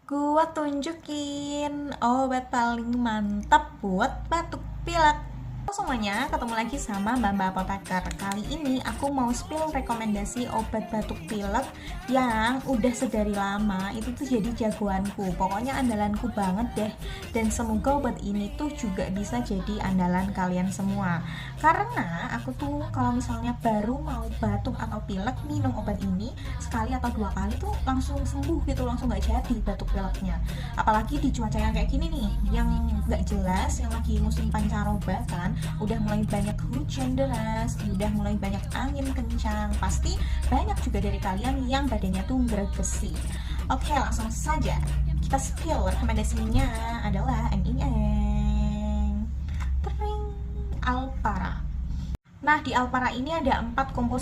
Gua tunjukin obat paling mantap buat batuk pilek. Halo semuanya, ketemu lagi sama Mbak Apoteker. Kali ini aku mau spill rekomendasi obat batuk pilek yang udah sedari lama itu tuh jadi jagoanku. Pokoknya andalanku banget deh. Dan semoga obat ini tuh juga bisa jadi andalan kalian semua. Karena aku tuh kalau misalnya baru mau batuk atau pilek minum obat ini sekali atau dua kali tuh langsung sembuh gitu, langsung nggak jadi batuk pileknya. Apalagi di cuaca yang kayak gini nih, yang nggak jelas, yang lagi musim pancaroba kan, udah mulai banyak hujan deras, udah mulai banyak angin kencang, pasti banyak juga dari kalian yang badannya tuh gregesi. Oke, langsung saja kita spill. Rekomendasinya adalah Tering Alpara. Nah, di Alpara ini ada 4 komposisi